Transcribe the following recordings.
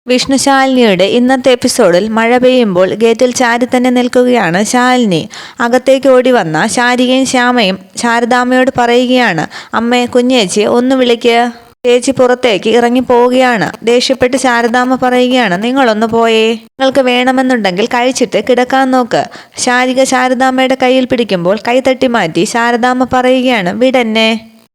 വിഷ്ണു ശാലിനിയുടെ ഇന്നത്തെ എപ്പിസോഡിൽ മഴ പെയ്യുമ്പോൾ ഗേറ്റിൽ ചാരി തന്നെ നിൽക്കുകയാണ് ശാലിനി. അകത്തേക്ക് ഓടി വന്ന ശാരികയും ശ്യാമയും ശാരദാമ്മയോട് പറയുകയാണ്, അമ്മേ കുഞ്ഞേച്ചി ഒന്ന് വിളിക്ക്. ചേച്ചി പുറത്തേക്ക് ഇറങ്ങി പോവുകയാണ്. ദേഷ്യപ്പെട്ട് ശാരദാമ്മ പറയുകയാണ്, നിങ്ങളൊന്ന് പോയേ, നിങ്ങൾക്ക് വേണമെന്നുണ്ടെങ്കിൽ കഴിച്ചിട്ട് കിടക്കാൻ നോക്ക്. ശാരിക ശാരദാമ്മയുടെ കയ്യിൽ പിടിക്കുമ്പോൾ കൈ തട്ടി മാറ്റി ശാരദാമ്മ പറയുകയാണ്, വിടെന്നെ.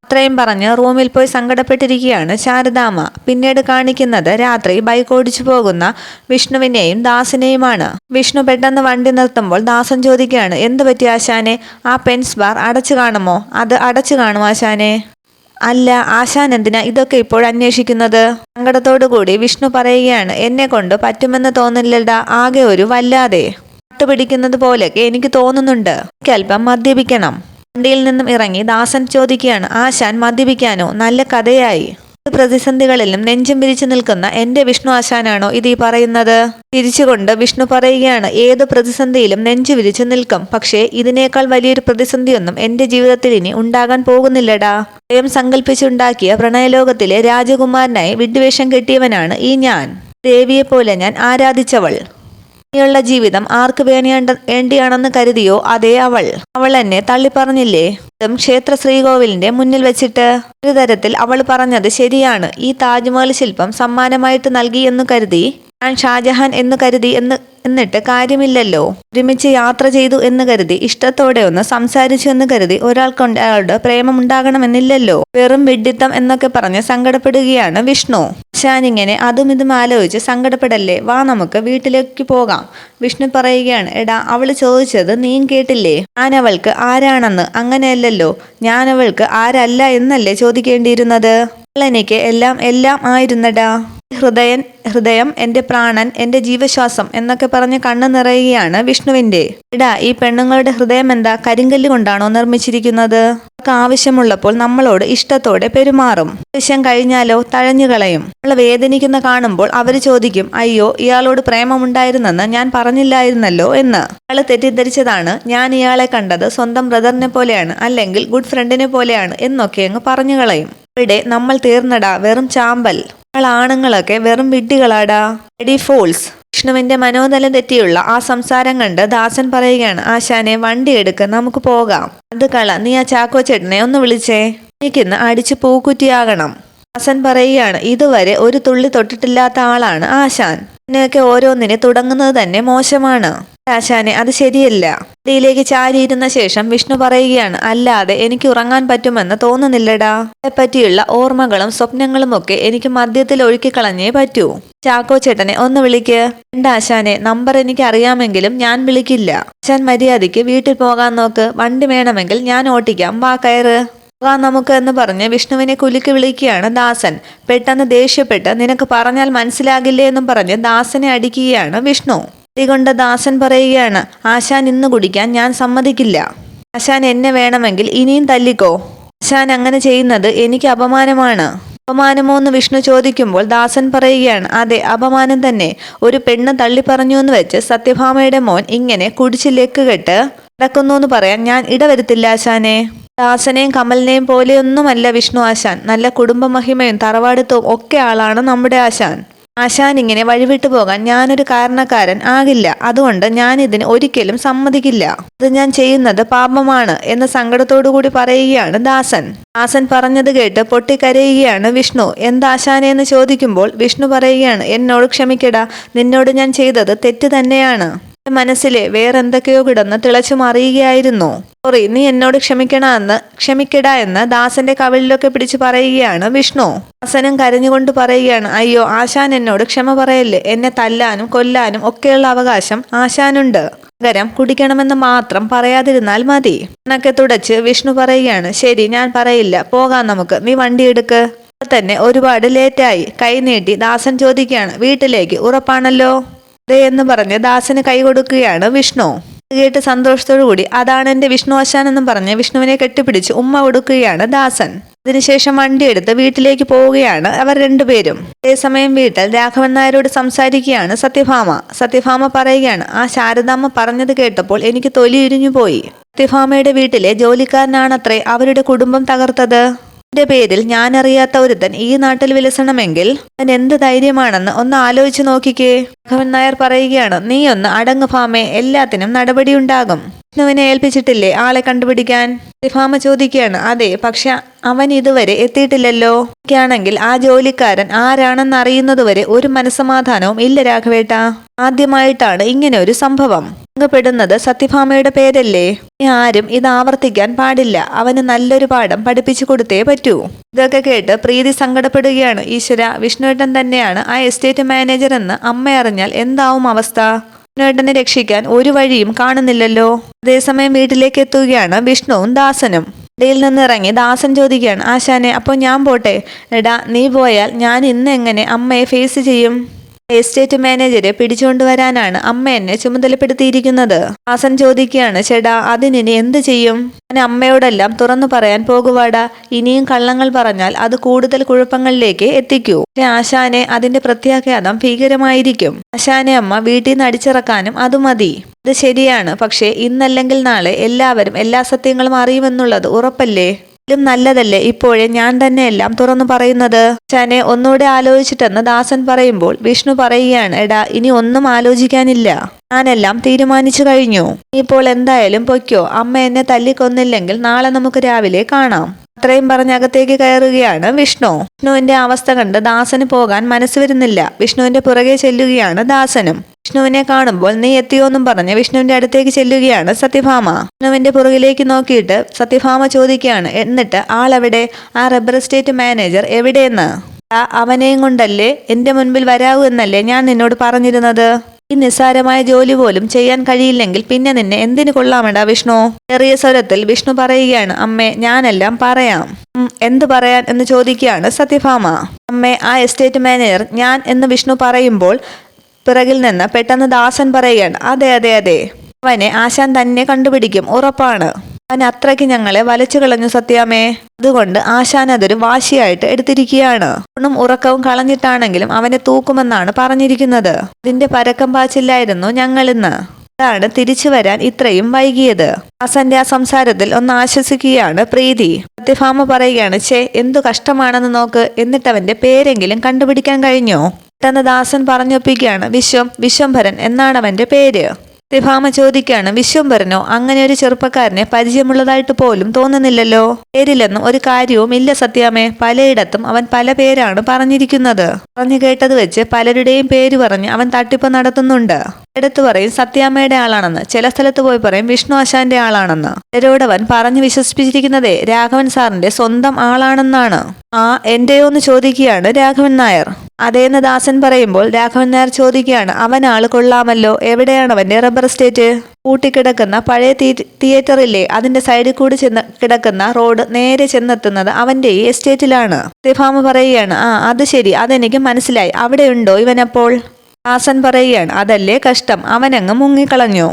അത്രയും പറഞ്ഞ് റൂമിൽ പോയി സങ്കടപ്പെട്ടിരിക്കുകയാണ് ശാരദാമ്മ. പിന്നീട് കാണിക്കുന്നത് രാത്രി ബൈക്ക് ഓടിച്ചു പോകുന്ന വിഷ്ണുവിനെയും ദാസിനെയുമാണ്. വിഷ്ണു പെട്ടെന്ന് വണ്ടി നിർത്തുമ്പോൾ ദാസൻ ചോദിക്കുകയാണ്, എന്ത് പറ്റി ആശാനെ? ആ പെൻസ് ബാർ അടച്ചു കാണുമോ? അത് അടച്ചു കാണും ആശാനെ. അല്ല, ആശാൻ എന്തിനാ ഇതൊക്കെ ഇപ്പോൾ അന്വേഷിക്കുന്നത്? സങ്കടത്തോടു കൂടി വിഷ്ണു പറയുകയാണ്, എന്നെ കൊണ്ട് പറ്റുമെന്ന് തോന്നില്ലടാ, ആകെ ഒരു വല്ലാതെ പിടിക്കുന്നത് പോലെയൊക്കെ എനിക്ക് തോന്നുന്നുണ്ട്. എനിക്കല്പം മദ്യപിക്കണം. വണ്ടിയിൽ നിന്നും ഇറങ്ങി ദാസൻ ചോദിക്കുകയാണ്, ആശാൻ മദ്യപിക്കാനോ? നല്ല കഥയായി. പ്രതിസന്ധികളിലും നെഞ്ചും പിരിച്ചു നിൽക്കുന്ന എന്റെ വിഷ്ണു ആശാനാണോ ഇത് ഈ പറയുന്നത്? തിരിച്ചുകൊണ്ട് വിഷ്ണു പറയുകയാണ്, ഏത് പ്രതിസന്ധിയിലും നെഞ്ചു വിരിച്ചു നിൽക്കും. പക്ഷേ ഇതിനേക്കാൾ വലിയൊരു പ്രതിസന്ധിയൊന്നും എന്റെ ജീവിതത്തിൽ ഇനി ഉണ്ടാകാൻ പോകുന്നില്ലടാ. സ്വയം സങ്കല്പിച്ചുണ്ടാക്കിയ പ്രണയലോകത്തിലെ രാജകുമാരനായി വിഡ്ഢിവേഷം കെട്ടിയവനാണ് ഈ ഞാൻ. ദേവിയെപ്പോലെ ഞാൻ ആരാധിച്ചവൾ. ഇനിയുള്ള ജീവിതം ആർക്ക് വേണ്ടിയാണെന്ന് കരുതിയോ അതേ അവൾ എന്നെ തള്ളിപ്പറഞ്ഞില്ലേ, അതും ക്ഷേത്ര ശ്രീകോവിലിന്റെ മുന്നിൽ വെച്ചിട്ട്. ഒരു തരത്തിൽ അവൾ പറഞ്ഞത് ശരിയാണ്. ഈ താജ്മഹൽ ശില്പം സമ്മാനമായിട്ട് നൽകിയെന്നു കരുതി ഞാൻ ഷാജഹാൻ എന്ന് കരുതി എന്നിട്ട് കാര്യമില്ലല്ലോ. ഒരുമിച്ച് യാത്ര ചെയ്തു എന്ന് കരുതി, ഇഷ്ടത്തോടെ ഒന്ന് സംസാരിച്ചു എന്ന് കരുതി ഒരാൾക്കൊണ്ട് അയാളുടെ പ്രേമം ഉണ്ടാകണമെന്നില്ലല്ലോ. വെറും വിഡ്ഢിത്തം എന്നൊക്കെ പറഞ്ഞ് സങ്കടപ്പെടുകയാണ് വിഷ്ണു. ആശാനിങ്ങനെ അതും ഇതും ആലോചിച്ച് സങ്കടപ്പെടല്ലേ, വാ നമുക്ക് വീട്ടിലേക്ക് പോകാം. വിഷ്ണു പറയുകയാണ്, എടാ അവള് ചോദിച്ചത് നീയും കേട്ടില്ലേ? ഞാൻ അവൾക്ക് ആരാണെന്ന്. അങ്ങനെയല്ലല്ലോ, ഞാൻ അവൾക്ക് ആരല്ല എന്നല്ലേ ചോദിക്കേണ്ടിയിരുന്നത്. അവൾ എനിക്ക് എല്ലാം ആയിരുന്നടാ. ഹൃദയം, എന്റെ പ്രാണൻ, എന്റെ ജീവശ്വാസം എന്നൊക്കെ പറഞ്ഞ് കണ്ണു നിറയുകയാണ് വിഷ്ണുവിന്റെ. ഇടാ, ഈ പെണ്ണുങ്ങളുടെ ഹൃദയം എന്താ കരിങ്കല്ല് കൊണ്ടാണോ നിർമ്മിച്ചിരിക്കുന്നത്? അവർക്ക് ആവശ്യമുള്ളപ്പോൾ നമ്മളോട് ഇഷ്ടത്തോടെ പെരുമാറും. ആവശ്യം കഴിഞ്ഞാലോ തഴഞ്ഞു കളയും. നമ്മളെ വേദനിക്കുന്ന കാണുമ്പോൾ അവര് ചോദിക്കും, അയ്യോ ഇയാളോട് പ്രേമമുണ്ടായിരുന്നെന്ന് ഞാൻ പറഞ്ഞില്ലായിരുന്നല്ലോ എന്ന്. അയാള് തെറ്റിദ്ധരിച്ചതാണ്. ഞാൻ ഇയാളെ കണ്ടത് സ്വന്തം ബ്രദറിനെ പോലെയാണ്, അല്ലെങ്കിൽ ഗുഡ് ഫ്രണ്ടിനെ പോലെയാണ് എന്നൊക്കെ അങ്ങ് പറഞ്ഞു കളയും. ഇവിടെ നമ്മൾ തീർന്നടാ, വെറും ചാമ്പൽ. ആണുങ്ങളൊക്കെ വെറും വിഡ്ഢികളാടാ, എഡി ഫോൾസ്. വിഷ്ണുവിന്റെ മനോതലം തെറ്റിയുള്ള ആ സംസാരം കണ്ട് ദാസൻ പറയുകയാണ്, ആശാനെ വണ്ടി എടുക്ക്, നമുക്ക് പോകാം. അത് കള, നീ ആ ചാക്കോ ചേട്ടനെ ഒന്ന് വിളിച്ചേ, എനിക്കിന്ന് അടിച്ചു പൂക്കുറ്റിയാകണം. ദാസൻ പറയുകയാണ്, ഇതുവരെ ഒരു തുള്ളി തൊട്ടിട്ടില്ലാത്ത ആളാണ് ആശാൻ. ഇതിനൊക്കെ ഓരോന്നിനെ തുടങ്ങുന്നത് തന്നെ മോശമാണ് ആശാനെ, അത് ശരിയല്ല. ഇതിലേക്ക് ചാരിയിരുന്ന ശേഷം വിഷ്ണു പറയുകയാണ്, അല്ലാതെ എനിക്ക് ഉറങ്ങാൻ പറ്റുമെന്ന് തോന്നുന്നില്ലടാ. അതേപ്പറ്റിയുള്ള ഓർമ്മകളും സ്വപ്നങ്ങളും ഒക്കെ എനിക്ക് മദ്യത്തിൽ ഒഴുക്കിക്കളഞ്ഞേ പറ്റൂ. ചാക്കോ ചേട്ടനെ ഒന്ന് വിളിക്ക്. ആശാനെ, നമ്പർ എനിക്ക് അറിയാമെങ്കിലും ഞാൻ വിളിക്കില്ല. ആശാൻ മര്യാദയ്ക്ക് വീട്ടിൽ പോകാൻ നോക്ക്. വണ്ടി വേണമെങ്കിൽ ഞാൻ ഓട്ടിക്കാം, വാ കയറ്. പോകാൻ നമുക്ക് എന്ന് പറഞ്ഞ് വിഷ്ണുവിനെ കുലുക്കി വിളിക്കുകയാണ് ദാസൻ. പെട്ടെന്ന് ദേഷ്യപ്പെട്ട്, നിനക്ക് പറഞ്ഞാൽ മനസ്സിലാകില്ലേ എന്നും പറഞ്ഞ് ദാസനെ അടിക്കുകയാണ് വിഷ്ണു. അതുകൊണ്ട് ദാസൻ പറയുകയാണ്, ആശാൻ ഇന്ന് കുടിക്കാൻ ഞാൻ സമ്മതിക്കില്ല. ആശാൻ എന്നെ വേണമെങ്കിൽ ഇനിയും തല്ലിക്കോ. ആശാൻ അങ്ങനെ ചെയ്യുന്നത് എനിക്ക് അപമാനമാണ്. അപമാനമോ എന്ന് വിഷ്ണു ചോദിക്കുമ്പോൾ ദാസൻ പറയുകയാണ്, അതെ അപമാനം തന്നെ. ഒരു പെണ്ണ് തള്ളിപ്പറഞ്ഞു എന്ന് വെച്ച് സത്യഭാമയുടെ മോൻ ഇങ്ങനെ കുടിച്ച് ലെക്ക് കെട്ട് നടക്കുന്നു എന്ന് പറയാൻ ഞാൻ ഇടവരുത്തില്ല ആശാനെ. ദാസനെയും കമലിനെയും പോലെയൊന്നുമല്ല വിഷ്ണു ആശാൻ. നല്ല കുടുംബ മഹിമയും തറവാടിത്തവും ഒക്കെ ആളാണ് നമ്മുടെ ആശാൻ. ആശാൻ ഇങ്ങനെ വഴിവിട്ടു പോകാൻ ഞാനൊരു കാരണക്കാരൻ ആകില്ല. അതുകൊണ്ട് ഞാൻ ഇതിന് ഒരിക്കലും സമ്മതിക്കില്ല. അത് ഞാൻ ചെയ്യുന്നത് പാപമാണ് എന്ന് സങ്കടത്തോടുകൂടി പറയുകയാണ് ദാസൻ. ദാസൻ പറഞ്ഞത് കേട്ട് പൊട്ടിക്കരയുകയാണ് വിഷ്ണു. എന്താശാനെ എന്ന് ചോദിക്കുമ്പോൾ വിഷ്ണു പറയുകയാണ്, എന്നോട് ക്ഷമിക്കടാ, നിന്നോട് ഞാൻ ചെയ്തത് തെറ്റ് തന്നെയാണ്. മനസ്സിലെ വേറെന്തൊക്കെയോ കിടന്ന് തിളച്ചു മറിയുകയായിരുന്നു. സോറി, നീ എന്നോട് ക്ഷമിക്കടാ എന്ന് ദാസന്റെ കവിളിലൊക്കെ പിടിച്ചു പറയുകയാണ് വിഷ്ണു. ദാസനും കരഞ്ഞുകൊണ്ട് പറയുകയാണ്, അയ്യോ ആശാൻ എന്നോട് ക്ഷമ പറയല്ലേ. എന്നെ തല്ലാനും കൊല്ലാനും ഒക്കെയുള്ള അവകാശം ആശാനുണ്ട്. പകരം കുടിക്കണമെന്ന് മാത്രം പറയാതിരുന്നാൽ മതി എന്നൊക്കെ തുടച്ച് വിഷ്ണു പറയുകയാണ്, ശരി ഞാൻ പറയില്ല, പോകാം നമുക്ക്, നീ വണ്ടി എടുക്ക്. തന്നെ ഒരുപാട് ലേറ്റായി. കൈ നീട്ടി ദാസൻ ചോദിക്കുകയാണ്, വീട്ടിലേക്ക് ഉറപ്പാണല്ലോ? എന്ന് പറഞ്ഞ് ദാസന് കൈ കൊടുക്കുകയാണ് വിഷ്ണു. കേട്ട് സന്തോഷത്തോടു കൂടി, അതാണ് എന്റെ വിഷ്ണു ആശാൻ എന്നും പറഞ്ഞ് വിഷ്ണുവിനെ കെട്ടിപ്പിടിച്ച് ഉമ്മ കൊടുക്കുകയാണ് ദാസൻ. അതിനുശേഷം വണ്ടിയെടുത്ത് വീട്ടിലേക്ക് പോവുകയാണ് അവർ രണ്ടുപേരും. അതേസമയം വീട്ടിൽ രാഘവൻ നായരോട് സംസാരിക്കുകയാണ് സത്യഭാമ പറയുകയാണ്, ആ ശാരദാമ്മ പറഞ്ഞത് കേട്ടപ്പോൾ എനിക്ക് തൊലി ഉരിഞ്ഞു പോയി. സത്യഭാമയുടെ വീട്ടിലെ ജോലിക്കാരനാണത്രേ അവരുടെ കുടുംബം തകർത്തത്. ന്റെ പേരിൽ ഞാനറിയാത്ത ഒരുത്തൻ ഈ നാട്ടിൽ വിലസണമെങ്കിൽ അവൻ എന്ത് ധൈര്യമാണെന്ന് ഒന്ന് ആലോചിച്ചു നോക്കിക്കേ. രാഘവൻ നായർ പറയുകയാണ്, നീ ഒന്ന് അടങ്ങ് ഭാമേ, എല്ലാത്തിനും നടപടിയുണ്ടാകും. വിഷ്ണുവിനെ ഏൽപ്പിച്ചിട്ടില്ലേ ആളെ കണ്ടുപിടിക്കാൻ? ഭാമ ചോദിക്കുകയാണ്. അതെ, പക്ഷെ അവൻ ഇതുവരെ എത്തിയിട്ടില്ലല്ലോ. ാണെങ്കിൽ ആ ജോലിക്കാരൻ ആരാണെന്ന് അറിയുന്നതുവരെ ഒരു മനസ്സമാധാനവും ഇല്ല രാഘവേട്ട. ആദ്യമായിട്ടാണ് ഇങ്ങനെ ഒരു സംഭവം. പെടുന്നത് സത്യഭാമയുടെ പേരല്ലേ? ആരും ഇത് ആവർത്തിക്കാൻ പാടില്ല. അവന് നല്ലൊരു പാഠം പഠിപ്പിച്ചു കൊടുത്തേ പറ്റൂ. ഇതൊക്കെ കേട്ട് പ്രീതി സങ്കടപ്പെടുകയാണ്. ഈശ്വര, വിഷ്ണുവേട്ടൻ തന്നെയാണ് ആ എസ്റ്റേറ്റ് മാനേജർ എന്ന് അമ്മ അറിഞ്ഞാൽ എന്താവും അവസ്ഥ? വിഷ്ണുവേട്ടനെ രക്ഷിക്കാൻ ഒരു വഴിയും കാണുന്നില്ലല്ലോ. അതേസമയം വീട്ടിലേക്ക് എത്തുകയാണ് വിഷ്ണുവും ദാസനും. ഇടയിൽ നിന്ന് ഇറങ്ങി ദാസൻ ചോദിക്കുകയാണ്, ആശാനെ, അപ്പോൾ ഞാൻ പോട്ടെ? എടാ, നീ പോയാൽ ഞാൻ ഇന്ന് എങ്ങനെ അമ്മയെ ഫേസ് ചെയ്യും? എസ്റ്റേറ്റ് മാനേജരെ പിടിച്ചുകൊണ്ടുവരാനാണ് അമ്മ എന്നെ ചുമതലപ്പെടുത്തിയിരിക്കുന്നത്. ദാസൻ ചോദിക്കുകയാണ്, ചേട്ടാ, അതിനി എന്ത് ചെയ്യും? ഞാൻ അമ്മയോടെല്ലാം തുറന്നു പറയാൻ പോകുവാടാ. ഇനിയും കള്ളങ്ങൾ പറഞ്ഞാൽ അത് കൂടുതൽ കുഴപ്പങ്ങളിലേക്ക് എത്തിക്കൂ. പക്ഷെ ആശാനെ, അതിന്റെ പ്രത്യാഘാതം ഭീകരമായിരിക്കും. ആശാനെ, അമ്മ വീട്ടിൽ നിന്ന് അടിച്ചിറക്കാനും അത് മതി. ഇത് ശരിയാണ്, പക്ഷേ ഇന്നല്ലെങ്കിൽ നാളെ എല്ലാവരും എല്ലാ സത്യങ്ങളും അറിയുമെന്നുള്ളത് ഉറപ്പല്ലേ? നല്ലതല്ലേ ഇപ്പോഴേ ഞാൻ തന്നെ എല്ലാം തുറന്നു പറയുന്നത്? ആശാനെ, ഒന്നുകൂടെ ആലോചിച്ചിട്ടെന്ന് ദാസൻ പറയുമ്പോൾ വിഷ്ണു പറയുകയാണ്, എടാ, ഇനി ഒന്നും ആലോചിക്കാനില്ല. ഞാനെല്ലാം തീരുമാനിച്ചു കഴിഞ്ഞു. നീ ഇപ്പോൾ എന്തായാലും പൊയ്ക്കോ. അമ്മ എന്നെ തല്ലിക്കൊന്നില്ലെങ്കിൽ നാളെ നമുക്ക് രാവിലെ കാണാം. അത്രയും പറഞ്ഞ് അകത്തേക്ക് കയറുകയാണ് വിഷ്ണു. വിഷ്ണുവിന്റെ അവസ്ഥ കണ്ട് ദാസന് പോകാൻ മനസ്സ് വരുന്നില്ല. വിഷ്ണുവിന്റെ പുറകെ ചെല്ലുകയാണ് ദാസനും. വിഷ്ണുവിനെ കാണുമ്പോൾ നീ എത്തിയോന്നും പറഞ്ഞ് വിഷ്ണുവിന്റെ അടുത്തേക്ക് ചെല്ലുകയാണ് സത്യഭാമ. വിഷ്ണുവിന്റെ പുറകിലേക്ക് നോക്കിയിട്ട് സത്യഭാമ ചോദിക്കുകയാണ്, എന്നിട്ട് ആളെവിടെ? ആ റബ്ബർ എസ്റ്റേറ്റ് മാനേജർ എവിടെയെന്ന്? അവനെയും കൊണ്ടല്ലേ എന്റെ മുൻപിൽ വരാവൂ എന്നല്ലേ ഞാൻ നിന്നോട് പറഞ്ഞിരുന്നത്? ഈ നിസ്സാരമായ ജോലി പോലും ചെയ്യാൻ കഴിയില്ലെങ്കിൽ പിന്നെ നിന്നെ എന്തിനു കൊള്ളാമെടാ വിഷ്ണു? ചെറിയ സ്വരത്തിൽ വിഷ്ണു പറയുകയാണ്, അമ്മേ, ഞാനെല്ലാം പറയാം. എന്ത് പറയാൻ എന്ന് ചോദിക്കുകയാണ് സത്യഭാമ. അമ്മേ, ആ എസ്റ്റേറ്റ് മാനേജർ ഞാൻ എന്ന് വിഷ്ണു പറയുമ്പോൾ പിറകിൽ നിന്ന് പെട്ടെന്ന് ദാസൻ പറയുകയാണ്, അതെ അതെ അതെ, അവനെ ആശാൻ തന്നെ കണ്ടുപിടിക്കും, ഉറപ്പാണ്. അവൻ അത്രയ്ക്ക് ഞങ്ങളെ വലച്ചു കളഞ്ഞു സത്യാമേ. അതുകൊണ്ട് ആശാൻ അതൊരു വാശിയായിട്ട് എടുത്തിരിക്കുകയാണ്. ും ഉറക്കവും കളഞ്ഞിട്ടാണെങ്കിലും അവനെ തൂക്കുമെന്നാണ് പറഞ്ഞിരിക്കുന്നത്. അതിന്റെ പരക്കം പാച്ചില്ലായിരുന്നു ഞങ്ങളിന്ന്. അതാണ് തിരിച്ചു വരാൻ ഇത്രയും വൈകിയത്. ദാസന്റെ ആ സംസാരത്തിൽ ഒന്ന് ആശ്വസിക്കുകയാണ് പ്രീതി. സത്യഭാമ പറയുകയാണ്, എന്തു കഷ്ടമാണെന്ന് നോക്ക്. എന്നിട്ടവന്റെ പേരെങ്കിലും കണ്ടുപിടിക്കാൻ കഴിഞ്ഞോ? പെട്ടെന്ന് ദാസൻ പറഞ്ഞൊപ്പിക്കുകയാണ്, വിശ്വംഭരൻ എന്നാണ് അവന്റെ പേര്. സത്യഭാമ ചോദിക്കുകയാണ്, വിശ്വംഭരനോ? അങ്ങനെ ഒരു ചെറുപ്പക്കാരനെ പരിചയമുള്ളതായിട്ട് പോലും തോന്നുന്നില്ലല്ലോ. പേരിലൊന്നും ഒരു കാര്യവും ഇല്ല സത്യാമേ. പലയിടത്തും അവൻ പല പേരാണ് പറഞ്ഞിരിക്കുന്നത്. പറഞ്ഞു കേട്ടത് വെച്ച് പലരുടെയും പേര് പറഞ്ഞ് അവൻ തട്ടിപ്പ് നടത്തുന്നുണ്ട്. എടുത്തു പറയും സത്യാമ്മയുടെ ആളാണെന്ന്, ചില സ്ഥലത്ത് പോയി പറയും വിഷ്ണു ആശാന്റെ ആളാണെന്ന്. ചിലരോടവൻ പറഞ്ഞു വിശ്വസിപ്പിച്ചിരിക്കുന്നതേ രാഘവൻ സാറിന്റെ സ്വന്തം ആളാണെന്നാണ്. എന്റെയോന്ന് ചോദിക്കുകയാണ് രാഘവൻ നായർ. അതേന്ന് ദാസൻ പറയുമ്പോൾ രാഘവൻ നായർ ചോദിക്കുകയാണ്, അവൻ ആള് കൊള്ളാമല്ലോ. എവിടെയാണ് അവന്റെ റബ്ബർ എസ്റ്റേറ്റ്? കൂട്ടിക്കിടക്കുന്ന പഴയ തിയേറ്ററില്ലേ, അതിന്റെ സൈഡിൽ കൂടി കിടക്കുന്ന റോഡ് നേരെ ചെന്നെത്തുന്നത് അവന്റെ ഈ എസ്റ്റേറ്റിലാണ്. സത്യഭാമ പറയുകയാണ്, അത് ശരി, അതെനിക്ക് മനസ്സിലായി. അവിടെയുണ്ടോ ഇവനപ്പോൾ? ദാസൻ പറയുകയാണ്, അതല്ലേ കഷ്ടം, അവനങ്ങ് മുങ്ങിക്കളഞ്ഞോ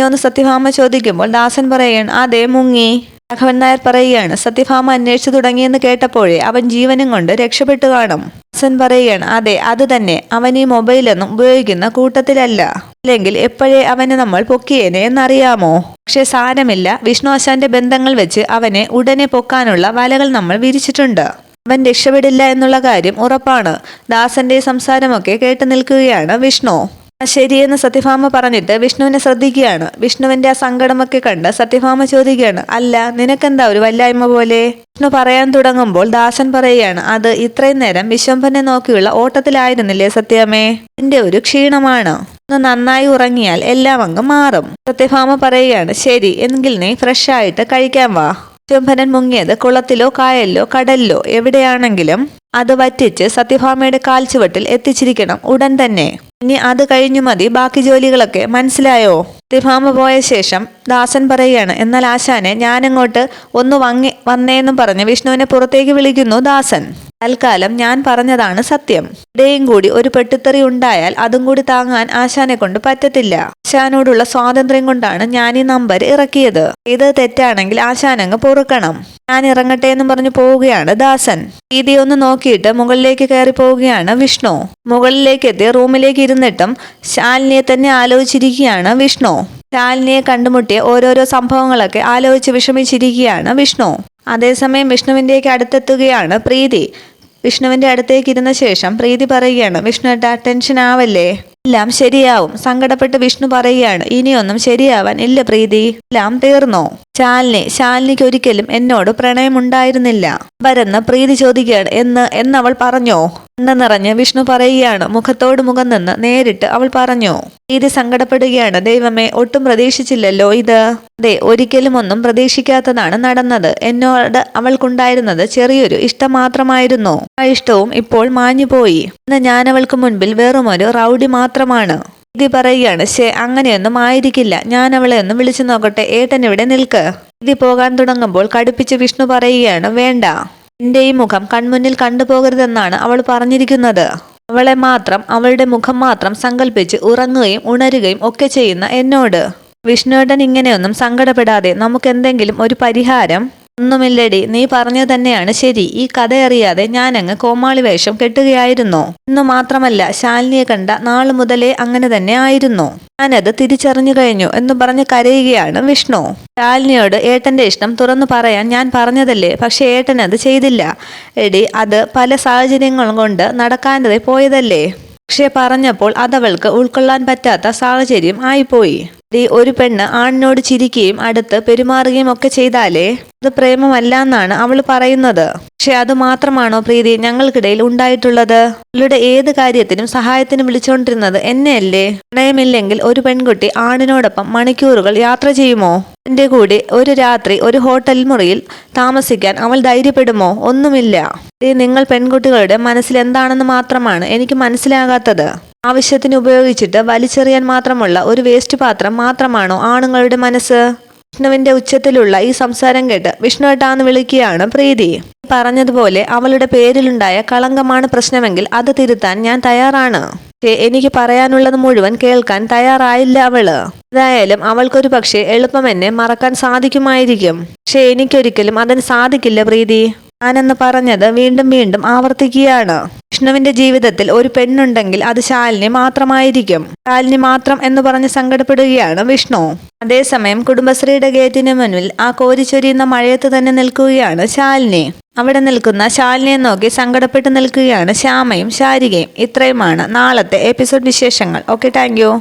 എന്ന് സത്യഭാമ ചോദിക്കുമ്പോൾ ദാസൻ പറയുകയാണ്, അതെ, മുങ്ങി. രാഘവൻ നായർ പറയുകയാണ്, സത്യഭാമ അന്വേഷിച്ചു തുടങ്ങിയെന്ന് കേട്ടപ്പോഴേ അവൻ ജീവനും കൊണ്ട് രക്ഷപ്പെട്ടു കാണും. ദാസൻ പറയുകയാണ്, അതെ, അത് തന്നെ. അവൻ ഈ മൊബൈലൊന്നും ഉപയോഗിക്കുന്ന കൂട്ടത്തിലല്ല. അല്ലെങ്കിൽ എപ്പോഴേ അവനെ നമ്മൾ പൊക്കിയേനെ എന്നറിയാമോ? പക്ഷെ സാരമില്ല, വിഷ്ണു ആശാന്റെ ബന്ധങ്ങൾ വെച്ച് അവനെ ഉടനെ പൊക്കാനുള്ള വലകൾ നമ്മൾ വിരിച്ചിട്ടുണ്ട്. അവൻ രക്ഷപ്പെടില്ല എന്നുള്ള കാര്യം ഉറപ്പാണ്. ദാസന്റെ സംസാരമൊക്കെ കേട്ടു നിൽക്കുകയാണ് വിഷ്ണു. ശരിയെന്ന് സത്യഭാമ പറഞ്ഞിട്ട് വിഷ്ണുവിനെ ശ്രദ്ധിക്കുകയാണ്. വിഷ്ണുവിന്റെ ആ സങ്കടമൊക്കെ കണ്ട് സത്യഭാമ ചോദിക്കുകയാണ്, അല്ല, നിനക്കെന്താ ഒരു വല്ലായ്മ പോലെ? വിഷ്ണു പറയാൻ തുടങ്ങുമ്പോൾ ദാസൻ പറയുകയാണ്, അത് ഇത്രയും നേരം വിശ്വംഭരനെ നോക്കിയുള്ള ഓട്ടത്തിലായിരുന്നില്ലേ സത്യാമേ? ഇതിന്റെ ഒരു ക്ഷീണമാണ്. ഒന്ന് നന്നായി ഉറങ്ങിയാൽ എല്ലാം അങ്ങ് മാറും. സത്യഭാമ പറയുകയാണ്, ശരി, എങ്കിൽ നീ ഫ്രഷ് ആയിട്ട് കഴിക്കാൻ വാ. വിശ്വംഭരൻ മുങ്ങിയത് കുളത്തിലോ കായലിലോ കടലിലോ എവിടെയാണെങ്കിലും അത് വറ്റിച്ച് സത്യഭാമയുടെ കാൽച്ചുവട്ടിൽ എത്തിച്ചിരിക്കണം ഉടൻ തന്നെ. ഇനി അത് കഴിഞ്ഞു മതി ബാക്കി ജോലികളൊക്കെ, മനസ്സിലായോ? സത്യഭാമ പോയ ശേഷം ദാസൻ പറയുകയാണ്, എന്നാൽ ആശാനെ, ഞാനങ്ങോട്ട് ഒന്ന് വന്നേന്നും പറഞ്ഞ് വിഷ്ണുവിനെ പുറത്തേക്ക് വിളിക്കുന്നു ദാസൻ. തൽക്കാലം ഞാൻ പറഞ്ഞതാണ് സത്യം. ഇവിടെയും കൂടി ഒരു പെട്ടിത്തെറി ഉണ്ടായാൽ അതും കൂടി താങ്ങാൻ ആശാനെ കൊണ്ട് പറ്റത്തില്ല. ആശാനോടുള്ള സ്വാതന്ത്ര്യം കൊണ്ടാണ് ഞാൻ ഈ നമ്പർ ഇറക്കിയത്. ഇത് തെറ്റാണെങ്കിൽ ആശാനങ്ങ് പൊറുക്കണം. ഞാൻ ഇറങ്ങട്ടെ എന്നും പറഞ്ഞു പോവുകയാണ് ദാസൻ. പ്രീതി ഒന്ന് നോക്കിയിട്ട് മുകളിലേക്ക് കയറി പോവുകയാണ് വിഷ്ണു. മുകളിലേക്ക് എത്തി റൂമിലേക്ക് ഇരുന്നിട്ടും ശാലിനിയെ തന്നെ ആലോചിച്ചിരിക്കുകയാണ് വിഷ്ണു. ശാലിനിയെ കണ്ടുമുട്ടിയ ഓരോരോ സംഭവങ്ങളൊക്കെ ആലോചിച്ച് വിഷമിച്ചിരിക്കുകയാണ് വിഷ്ണു. അതേസമയം വിഷ്ണുവിൻ്റെയൊക്കെ അടുത്തെത്തുകയാണ് പ്രീതി. വിഷ്ണുവിൻ്റെ അടുത്തേക്ക് ഇരുന്ന ശേഷം പ്രീതി പറയുകയാണ്, വിഷ്ണുവേട്ടാ ടെൻഷൻ ആവല്ലേ, എല്ലാം ശരിയാവും. സങ്കടപ്പെട്ട് വിഷ്ണു പറയുകയാണ്, ഇനിയൊന്നും ശരിയാവാൻ ഇല്ല പ്രീതി, എല്ലാം തീർന്നോ? ശാലിനിക്ക് ഒരിക്കലും എന്നോട് പ്രണയമുണ്ടായിരുന്നില്ല വരെന്ന് പ്രീതി ചോദിക്കുകയാണ്. എന്നവൾ പറഞ്ഞോ? കണ്ണു നിറഞ്ഞ് വിഷ്ണു പറയുകയാണ്. മുഖത്തോട് മുഖം നിന്ന് നേരിട്ട് അവൾ പറഞ്ഞു. പ്രീതി സങ്കടപ്പെടുകയാണ്. ദൈവമേ, ഒട്ടും പ്രതീക്ഷിച്ചില്ലല്ലോ ഇത്. അതെ, ഒരിക്കലും ഒന്നും പ്രതീക്ഷിക്കാത്തതാണ് നടന്നത്. എന്നോട് അവൾക്കുണ്ടായിരുന്നത് ചെറിയൊരു ഇഷ്ടം മാത്രമായിരുന്നു. ആ ഇഷ്ടവും ഇപ്പോൾ മാഞ്ഞുപോയി. ഇന്ന് ഞാൻ അവൾക്ക് മുൻപിൽ വെറുമൊരു റൗഡി മാത്രമാണ്. പ്രീതി പറയുകയാണ്, അങ്ങനെയൊന്നും ആയിരിക്കില്ല. ഞാൻ അവളെ ഒന്ന് വിളിച്ചു നോക്കട്ടെ. ഏട്ടൻ ഇവിടെ നിൽക്ക്. പ്രീതി പോകാൻ തുടങ്ങുമ്പോൾ കടുപ്പിച്ച് വിഷ്ണു പറയുകയാണ്, വേണ്ട, എന്റെ ഈ മുഖം കൺമുന്നിൽ കണ്ടുപോകരുതെന്നാണ് അവൾ പറഞ്ഞിരിക്കുന്നത്. അവളെ മാത്രം, അവളുടെ മുഖം മാത്രം സങ്കല്പിച്ച് ഉറങ്ങുകയും ഉണരുകയും ഒക്കെ ചെയ്യുന്ന എന്നോട്. വിഷ്ണുവേട്ടൻ ഇങ്ങനെയൊന്നും സങ്കടപ്പെടാതെ നമുക്കെന്തെങ്കിലും ഒരു പരിഹാരം. ഒന്നുമില്ലടി, നീ പറഞ്ഞു തന്നെയാണ് ശരി. ഈ കഥയറിയാതെ ഞാനങ്ങ് കോമാളി വേഷം കെട്ടുകയായിരുന്നു. ഇന്നു മാത്രമല്ല, ശാലിനിയെ കണ്ട നാളു മുതലേ അങ്ങനെ തന്നെ ആയിരുന്നു. ഞാനത് തിരിച്ചറിഞ്ഞു കഴിഞ്ഞു എന്ന് പറഞ്ഞ് കരയുകയാണ് വിഷ്ണു. ശാലിനിയോട് ഏട്ടന്റെ ഇഷ്ടം തുറന്നു പറയാൻ ഞാൻ പറഞ്ഞതല്ലേ, പക്ഷെ ഏട്ടൻ അത് ചെയ്തില്ല. എടി, അത് പല സാഹചര്യങ്ങൾ കൊണ്ട് നടക്കാതെ പോയതല്ലേ. പക്ഷെ പറഞ്ഞപ്പോൾ അതവൾക്ക് ഉൾക്കൊള്ളാൻ പറ്റാത്ത സാഹചര്യം ആയിപ്പോയി. ഒരു പെണ്ണ് ആണിനോട് ചിരിക്കുകയും അടുത്ത് പെരുമാറുകയും ഒക്കെ ചെയ്താലേ അത് പ്രേമമല്ല എന്നാണ് അവൾ പറയുന്നത്. പക്ഷെ അത് മാത്രമാണോ പ്രീതി ഞങ്ങൾക്കിടയിൽ ഉണ്ടായിട്ടുള്ളത്? അവളുടെ ഏത് കാര്യത്തിനും സഹായത്തിന് വിളിച്ചുകൊണ്ടിരുന്നത് എന്നെയല്ലേ. പ്രണയമില്ലെങ്കിൽ ഒരു പെൺകുട്ടി ആണിനോടൊപ്പം മണിക്കൂറുകൾ യാത്ര ചെയ്യുമോ? എന്റെ കൂടെ ഒരു രാത്രി ഒരു ഹോട്ടൽ മുറിയിൽ താമസിക്കാൻ അവൾ ധൈര്യപ്പെടുമോ? ഒന്നുമില്ല. നിങ്ങൾ പെൺകുട്ടികളുടെ മനസ്സിൽ എന്താണെന്ന് മാത്രമാണ് എനിക്ക് മനസ്സിലാകാത്തത്. ആവശ്യത്തിന് ഉപയോഗിച്ചിട്ട് വലിച്ചെറിയാൻ മാത്രമുള്ള ഒരു വേസ്റ്റ് പാത്രം മാത്രമാണോ ആണുങ്ങളുടെ മനസ്സ്? വിഷ്ണുവിന്റെ ഉച്ചത്തിലുള്ള ഈ സംസാരം കേട്ട് വിഷ്ണുവേട്ടാന്ന് വിളിക്കുകയാണ് പ്രീതി. പറഞ്ഞതുപോലെ അവളുടെ പേരിലുണ്ടായ കളങ്കമാണ് പ്രശ്നമെങ്കിൽ അത് തിരുത്താൻ ഞാൻ തയ്യാറാണ്. പക്ഷേ എനിക്ക് പറയാനുള്ളത് മുഴുവൻ കേൾക്കാൻ തയ്യാറായില്ല അവള്. ഏതായാലും അവൾക്കൊരു പക്ഷേ എളുപ്പം എന്നെ മറക്കാൻ സാധിക്കുമായിരിക്കും. പക്ഷെ എനിക്കൊരിക്കലും അതിന് സാധിക്കില്ല പ്രീതി. ഞാനെന്ന് പറഞ്ഞത് വീണ്ടും വീണ്ടും ആവർത്തിക്കുകയാണ്. വിഷ്ണുവിന്റെ ജീവിതത്തിൽ ഒരു പെണ്ണുണ്ടെങ്കിൽ അത് ശാലിനി മാത്രമായിരിക്കും. ശാലിനി മാത്രം എന്ന് പറഞ്ഞ് സങ്കടപ്പെടുകയാണ് വിഷ്ണു. അതേസമയം കുടുംബശ്രീയുടെ ഗേറ്റിന് മുന്നിൽ ആ കോരിച്ചൊരിയുന്ന മഴയത്ത് തന്നെ നിൽക്കുകയാണ് ശാലിനി. അവിടെ നിൽക്കുന്ന ശാലിനിയെ നോക്കി സങ്കടപ്പെട്ട് നിൽക്കുകയാണ് ശ്യാമയും ശാരികയും. ഇത്രയുമാണ് നാളത്തെ എപ്പിസോഡ് വിശേഷങ്ങൾ. Okay, thank you.